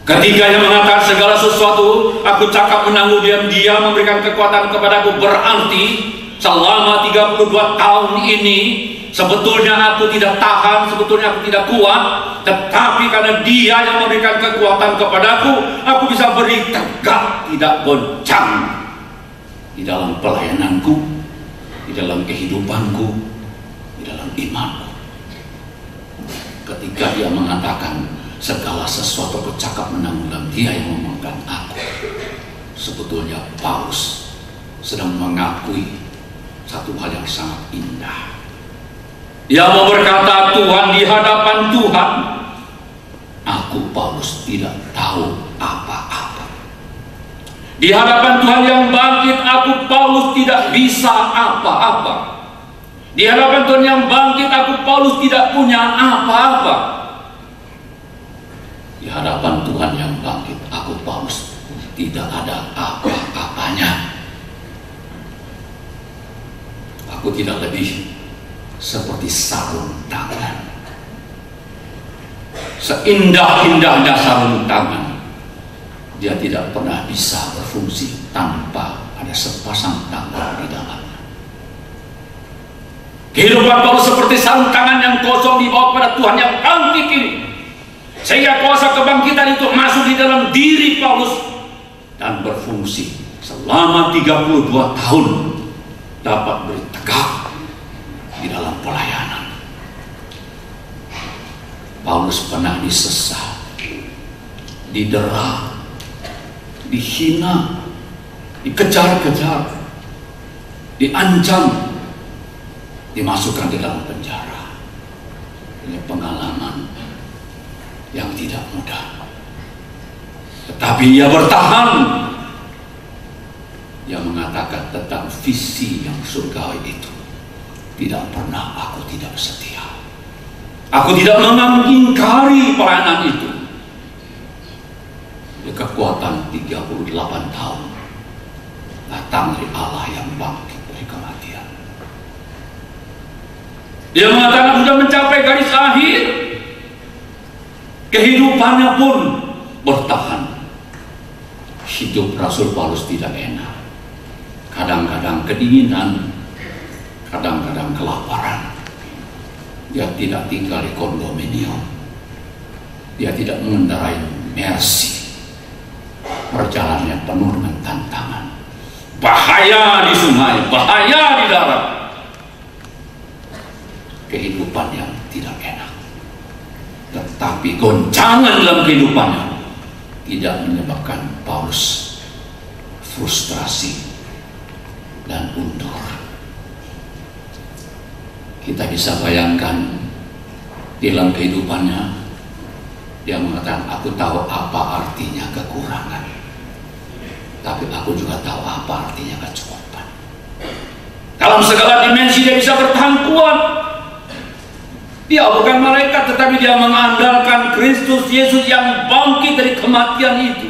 Ketika Ia mengatakan segala sesuatu aku cakap menanggung diam-diam memberikan kekuatan kepadaku, berarti selama 32 tahun ini sebetulnya aku tidak tahan, sebetulnya aku tidak kuat, tetapi karena Dia yang memberikan kekuatan kepadaku, aku bisa beri tegak, tidak goncang di dalam pelayananku, di dalam kehidupanku, di dalam imanku. Ketika Dia mengatakan segala sesuatu aku cakap menanggung dan Dia yang memegang aku, sebetulnya Paulus sedang mengakui satu hal yang sangat indah. Dia mau berkata, Tuhan, di hadapan Tuhan aku Paulus tidak tahu apa-apa. Di hadapan Tuhan yang bangkit aku Paulus tidak bisa apa-apa. Di hadapan Tuhan yang bangkit aku Paulus tidak punya apa-apa. Di hadapan Tuhan yang bangkit aku Paulus tidak ada apa-apanya. Aku tidak lebih seperti sarung tangan. Seindah-indahnya sarung tangan, dia tidak pernah bisa berfungsi tanpa ada sepasang tangan di dalamnya. Kehidupan Paulus seperti sarung tangan yang kosong dibawa pada Tuhan yang bangkit ini, sehingga kuasa kebangkitan itu masuk di dalam diri Paulus dan berfungsi selama 32 tahun, dapat beri tegak di dalam pelayanan. Paulus pernah disesat, didera, dihina, dikejar-kejar, diancam, dimasukkan ke dalam penjara. Ini pengalaman yang tidak mudah, tetapi ia bertahan. Ia mengatakan tentang visi yang surgawi itu, tidak pernah aku tidak setia. Aku tidak mengingkari pelayanan itu. Kekuatan 38 tahun datang dari Allah yang bangkit dari kematian. Dia mengatakan sudah mencapai garis akhir. Kehidupannya pun bertahan. Hidup Rasul Paulus tidak enak. Kadang-kadang kedinginan, kadang-kadang kelaparan. Dia tidak tinggal di kondominium. Dia tidak mengendarai Mercy. Perjalanannya penuh dengan tantangan. Bahaya di sungai, bahaya di darat. Kehidupan yang tidak enak. Tetapi goncangan dalam kehidupannya tidak menyebabkan Paulus frustrasi dan undur. Kita bisa bayangkan di dalam kehidupannya, dia mengatakan, aku tahu apa artinya kekurangan, tapi aku juga tahu apa artinya kecukupan. Dalam segala dimensi dia bisa bertahan kuat. Dia bukan malaikat, tetapi dia mengandalkan Kristus Yesus yang bangkit dari kematian itu,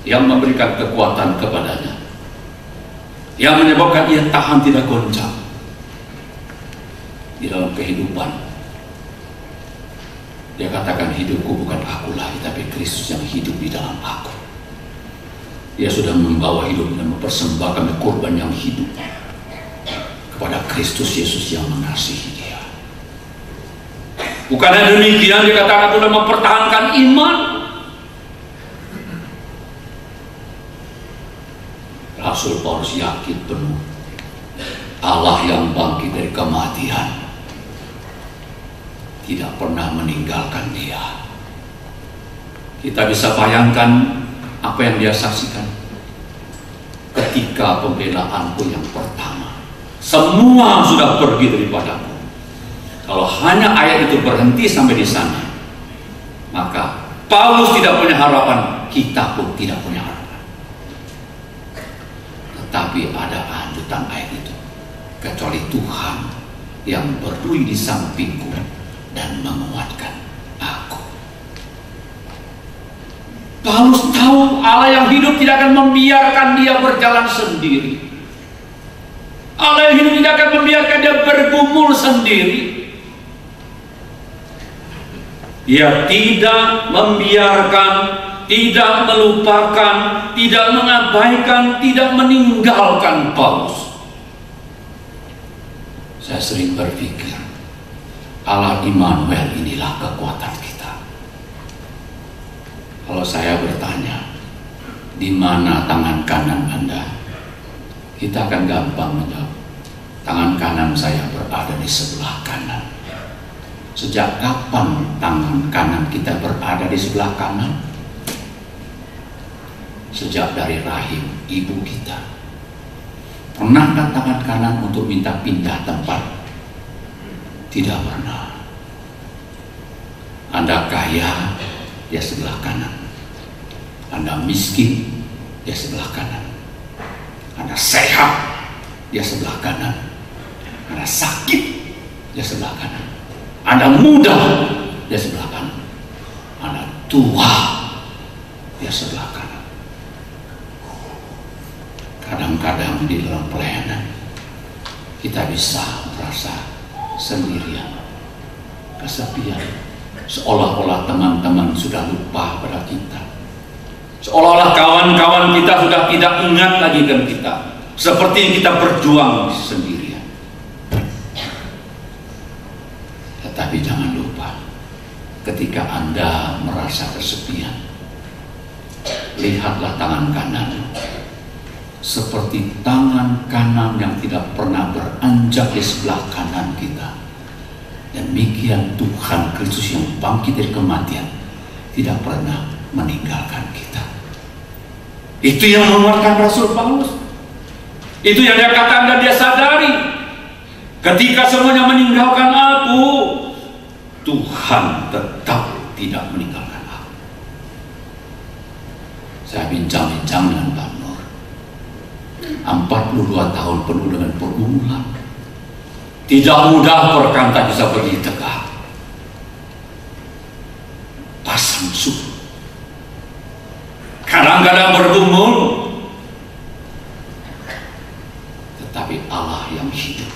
yang memberikan kekuatan kepadanya, yang menyebabkan ia tahan tidak goncang di dalam kehidupan. Dia katakan, hidupku bukan aku lagi, tapi Kristus yang hidup di dalam aku. Dia sudah membawa hidup dan mempersembahkan korban yang hidup kepada Kristus Yesus yang mengasihi dia. Bukan hanya demikian, dia katakan sudah mempertahankan iman. Rasul Paulus yakin penuh Allah yang bangkit dari kematian tidak pernah meninggalkan dia. Kita bisa bayangkan apa yang dia saksikan ketika pembelaanku yang pertama. Semua sudah pergi daripadaku. Kalau hanya ayat itu berhenti sampai di sana, maka Paulus tidak punya harapan, kita pun tidak punya harapan. Tetapi ada lanjutan ayat itu, kecuali Tuhan yang berdiri di sampingku dan menguatkan aku. Paulus tahu Allah yang hidup tidak akan membiarkan dia berjalan sendiri. Allah yang hidup tidak akan membiarkan dia bergumul sendiri. Ia tidak membiarkan, tidak melupakan, tidak mengabaikan, tidak meninggalkan Paulus. Saya sering berpikir, Allah Immanuel inilah kekuatan kita. Kalau saya bertanya, di mana tangan kanan Anda? Kita akan gampang menjawab, tangan kanan saya berada di sebelah kanan. Sejak kapan tangan kanan kita berada di sebelah kanan? Sejak dari rahim ibu kita. Pernahkah tangan kanan untuk minta pindah tempat? Tidak pernah. Anda kaya, ya sebelah kanan. Anda miskin, ya sebelah kanan. Anda sehat, ya sebelah kanan. Anda sakit, ya sebelah kanan. Anda muda, ya sebelah kanan. Anda tua, ya sebelah kanan. Kadang-kadang di dalam pelayanan kita bisa merasa sendirian, kesepian, seolah-olah teman-teman sudah lupa pada kita, seolah-olah kawan-kawan kita sudah tidak ingat lagi dengan kita, seperti kita berjuang sendirian. Tetapi jangan lupa, ketika Anda merasa kesepian, lihatlah tangan kanan, seperti tangan kanan yang tidak pernah beranjak di sebelah kanan kita. Demikian Tuhan Kristus yang bangkit dari kematian tidak pernah meninggalkan kita. Itu yang menguatkan Rasul Paulus. Itu yang dia katakan dan dia sadari. Ketika semuanya meninggalkan aku, Tuhan tetap tidak meninggalkan aku. Saya bincang-bincang dengan Pak 42 tahun penuh dengan pergumulan. Tidak mudah perkanta bisa berdiri tegak. Pasang surut. Kadang-kadang bergumul. Tetapi Allah yang hidup,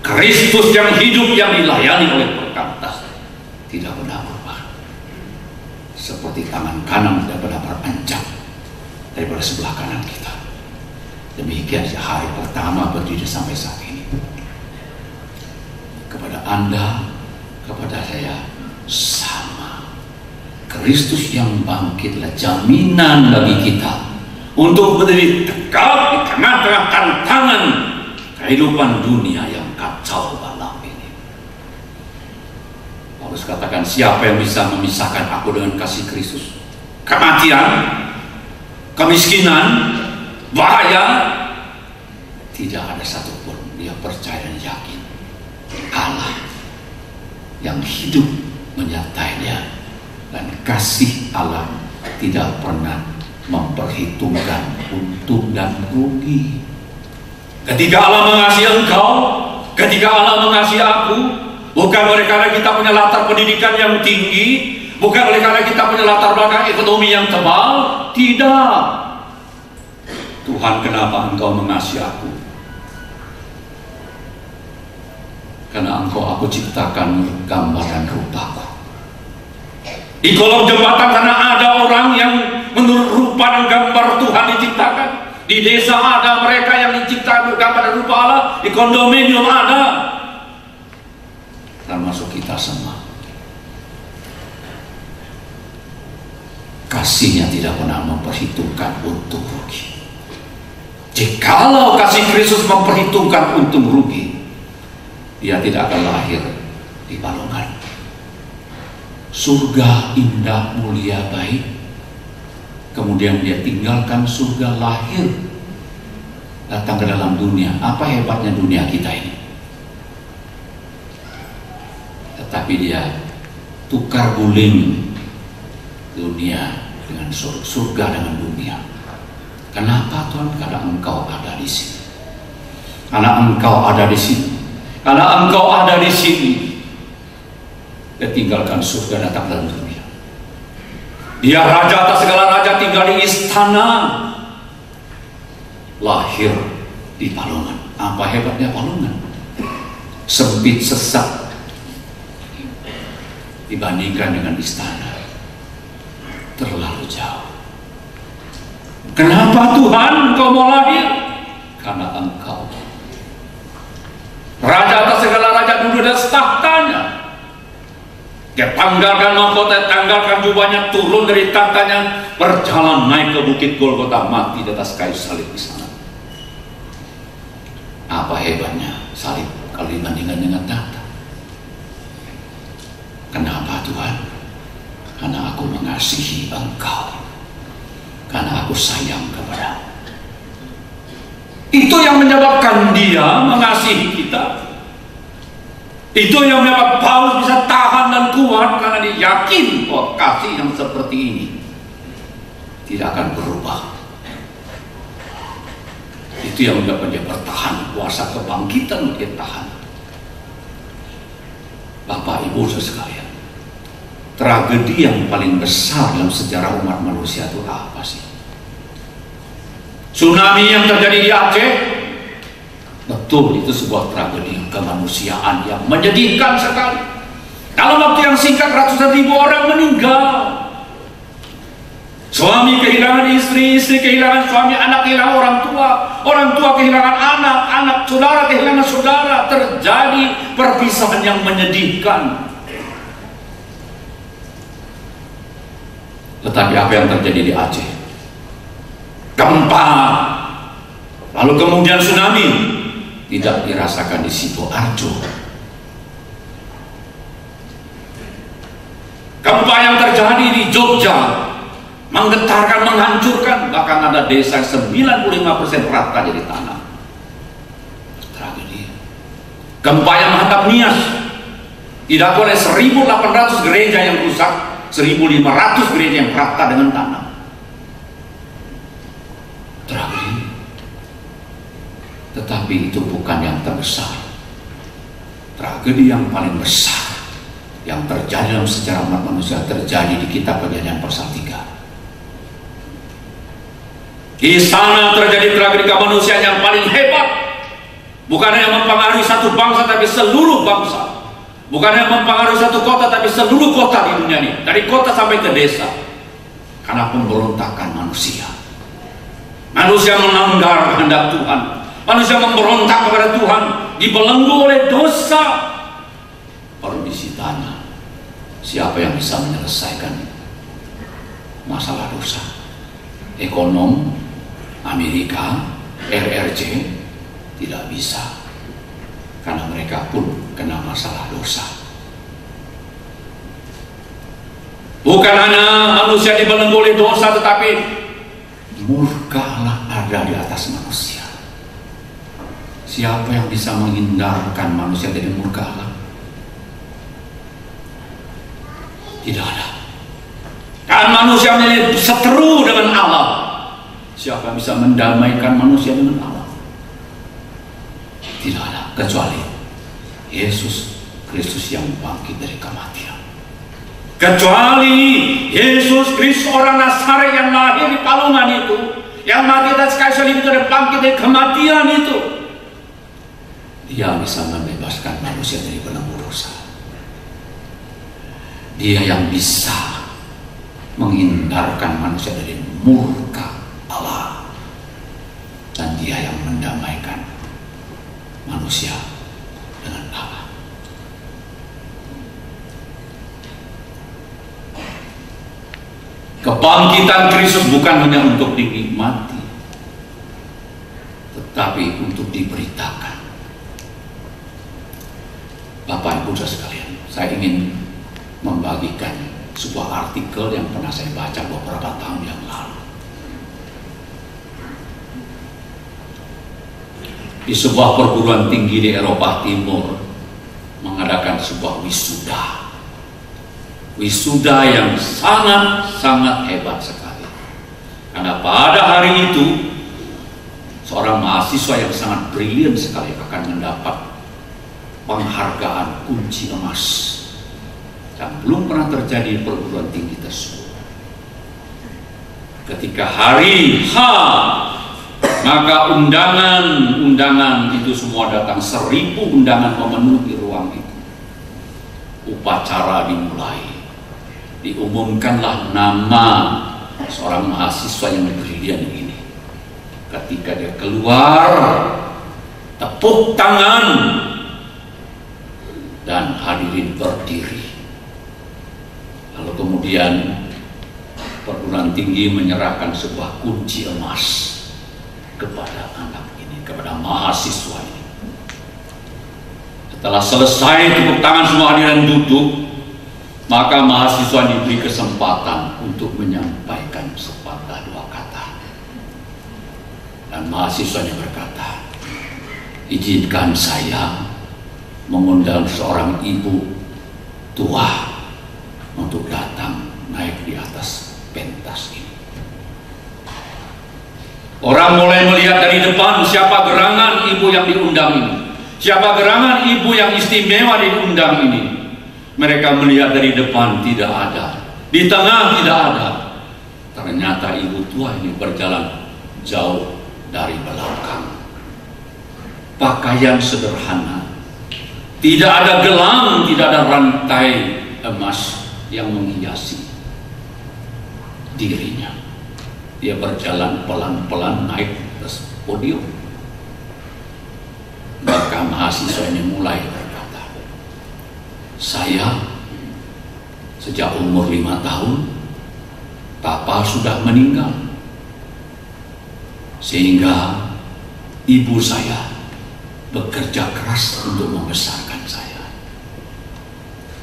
Kristus yang hidup, yang dilayani oleh perkanta, tidak pernah berubah. Seperti tangan kanan tidak pernah beranjak daripada sebelah kanan kita. Demikian hari pertama berdiri sampai saat ini. Kepada Anda, kepada saya sama. Kristus yang bangkitlah jaminan bagi kita untuk berdiri tegak di tengah-tengah tantangan kehidupan dunia yang kacau balau ini. Paulus katakan, siapa yang bisa memisahkan aku dengan kasih Kristus? Kematian, kemiskinan, bahaya. Tidak ada satupun. Dia percaya dan yakin Allah yang hidup menyertainya, dan kasih Allah tidak pernah memperhitungkan untung dan rugi. Ketika Allah mengasihi engkau, ketika Allah mengasihi aku, bukan oleh karena kita punya latar pendidikan yang tinggi, bukan oleh karena kita punya latar belakang ekonomi yang tebal. Tidak. Tuhan, kenapa engkau mengasihi aku? Karena engkau aku ciptakan gambar dan rupaku. Di kolong jembatan karena ada orang yang menurut rupa dan gambar Tuhan diciptakan. Di desa ada mereka yang diciptakan gambar dan rupa Allah. Di kondominium ada. Termasuk kita semua. Kasihnya tidak pernah memperhitungkan untung rugi. Jikalau kasih Kristus memperhitungkan untung rugi, dia tidak akan lahir di balongan. Surga indah, mulia, baik. Kemudian dia tinggalkan surga, lahir, datang ke dalam dunia. Apa hebatnya dunia kita ini? Tetapi dia tukar guling dunia dengan surga dengan dunia. Kenapa Tuhan? Karena engkau ada di sini. Karena engkau ada di sini. Karena engkau ada di sini. Dia tinggalkan surga, datang dalam dunia. Dia raja atas segala raja, tinggal di istana. Lahir di palungan. Apa hebatnya palungan? Sempit, sesak. dibandingkan dengan istana. Terlalu jauh. Kenapa Tuhan Engkau mau lahir? Karena Engkau raja atas segala raja dulu dan tahtanya. Dia tanggalkan mahkota, tanggalkan jubahnya, turun dari tahtanya, berjalan naik ke bukit Golgota, mati di atas kayu salib di sana. Apa hebatnya salib kalau dibandingkan dengan tahta? Kenapa Tuhan? Karena aku mengasihi Engkau, karena aku sayang kepadamu. Itu yang menyebabkan Dia mengasihi kita. Itu yang menyebabkan Paulus bisa tahan dan kuat, karena dia yakin bahwa kasih yang seperti ini tidak akan berubah. Itu yang menyebabkan dia bertahan, kuasa kebangkitan dia tahan. Bapak Ibu sekalian, tragedi yang paling besar dalam sejarah umat manusia itu apa sih? Tsunami yang terjadi di Aceh, betul, itu sebuah tragedi kemanusiaan yang menyedihkan sekali. Dalam waktu yang singkat ratusan ribu orang meninggal. Suami kehilangan istri, istri kehilangan suami, anak kehilangan orang tua kehilangan anak, anak saudara kehilangan saudara. Terjadi perpisahan yang menyedihkan. Tetapi apa yang terjadi di Aceh? Gempa, lalu kemudian tsunami, tidak dirasakan di Sidoarjo. Gempa yang terjadi di Jogja menggetarkan, menghancurkan, bahkan ada desa 95% rata jadi tanah. Tragedi. Gempa yang menghantam Nias, tidak boleh 1.800 gereja yang rusak, 1.500 gereja yang rata dengan tanah. Tragedi. Tetapi itu bukan yang terbesar. Tragedi yang paling besar yang terjadi dalam sejarah umat manusia terjadi di kitab Kejadian pasal 3. Di sana terjadi tragedi kemanusiaan yang paling hebat. Bukan hanya mempengaruhi satu bangsa, tapi seluruh bangsa. Bukan hanya mempengaruhi satu kota, tapi seluruh kota di dunia ini, dari kota sampai ke desa. Karena pemberontakan manusia. Manusia melanggar kehendak Tuhan. Manusia memberontak kepada Tuhan, dibelenggu oleh dosa. Baru ditanya, siapa yang bisa menyelesaikan masalah dosa? Ekonom Amerika, RRC tidak bisa, karena mereka pun kena masalah dosa. Bukan hanya manusia dibelenggu oleh dosa, tetapi murka Allah ada di atas manusia. Siapa yang bisa menghindarkan manusia dari murka Allah? Tidak ada. Kan manusia menjadi seteru dengan Allah. Siapa yang bisa mendamaikan manusia dengan Allah? Tidak ada, kecuali Yesus Kristus yang bangkit dari kematian. Kecuali Yesus Kristus orang Nazaret yang lahir di palungan itu, yang mati atas kayu salib itu dan bangkit dari kematian itu, Dia bisa membebaskan manusia dari belenggu dosa. Dia yang bisa menghindarkan manusia dari murka Allah, dan Dia yang mendamaikan manusia dengan Allah. Kebangkitan Kristus bukan hanya untuk dinikmati, tetapi untuk diberitakan. Bapak Ibu sekalian, saya ingin membagikan sebuah artikel yang pernah saya baca beberapa tahun yang lalu. Di sebuah perguruan tinggi di Eropa Timur mengadakan sebuah wisuda. Wisuda yang sangat-sangat hebat sekali. Karena pada hari itu seorang mahasiswa yang sangat brilian sekali akan mendapat penghargaan kunci emas yang belum pernah terjadi di perguruan tinggi tersebut. Ketika hari H, maka undangan itu semua datang, 1000 undangan memenuhi ruang itu. upacara dimulai. Diumumkanlah nama seorang mahasiswa yang brilian ini. Ketika dia keluar, tepuk tangan, dan hadirin berdiri. Lalu kemudian perguruan tinggi menyerahkan sebuah kunci emas kepada anak ini, kepada mahasiswa ini. Setelah selesai tepuk tangan semua hadirin duduk, maka mahasiswa diberi kesempatan untuk menyampaikan sepatah dua kata. Dan mahasiswanya berkata, izinkan saya mengundang seorang ibu tua untuk datang naik di atas pentas ini. Orang mulai melihat dari depan siapa gerangan ibu yang diundang ini, siapa gerangan ibu yang istimewa diundang ini. Mereka melihat dari depan tidak ada, di tengah tidak ada. Ternyata ibu tua ini berjalan jauh dari belakang. Pakaian sederhana, tidak ada gelang, tidak ada rantai emas yang menghiasi dirinya. Dia berjalan pelan-pelan naik ke podium. Maka mahasiswa ini mulai berkata, saya sejak umur 5 tahun, papa sudah meninggal, sehingga ibu saya bekerja keras untuk membesarkan saya.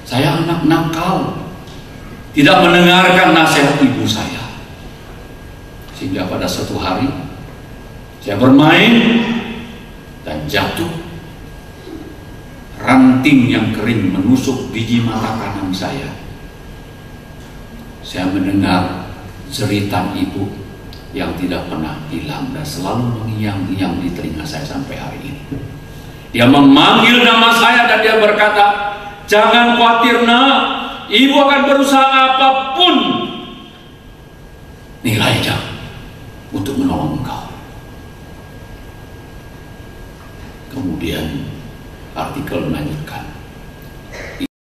Saya anak nakal, tidak mendengarkan nasihat ibu saya, sehingga pada suatu hari saya bermain dan jatuh. Ranting yang kering menusuk biji mata kanan saya. Saya mendengar jeritan ibu yang tidak pernah hilang dan selalu mengiang-iang di telinga saya sampai hari ini. Dia memanggil nama saya dan dia berkata, jangan khawatir nak, ibu akan berusaha apapun nilainya untuk menolong engkau. Kemudian artikel melanjutkan,